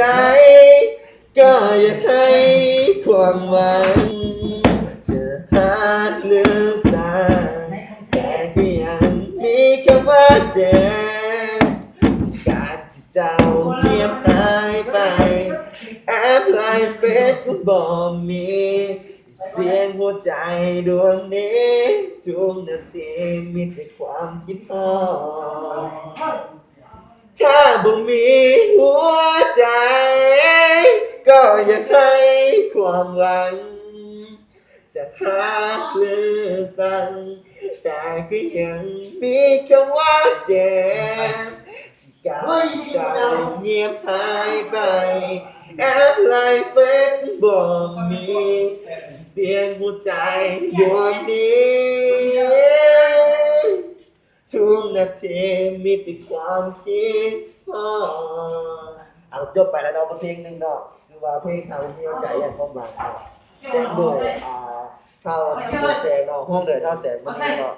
ใจก็อยากให้ความหวังจะหาหรือสร้างแต่ก็ยังมีคำว่าเจ็บที่การที่เจ้าเงียบหายไปแอปไลน์เฟซก็บอกมีเสียงหัวใจดวงนี้ทุกนาทีมีแต่ความคิดฮอดถ้าบ่มีหัวใจก็อยากให้ความหวังจะหาหรือสั่งแต่ก็ยังมีคำว่าเจ็บที่กาใจเงียบหายไปแอปไลน์เฟซบอกมีเสียงหัวใจดวงนี้ทุกนาทีมีแต่ความคิดฮอดเอาจบไปแล้วเนาะเพลงหนึ่งเนาะคือว่าเพลงเขามีหัวใจอย่างความหวังเนาะแต่ด้วยเข้าแสงเนาะห้องเดือดเท่าแสงมันเนาะ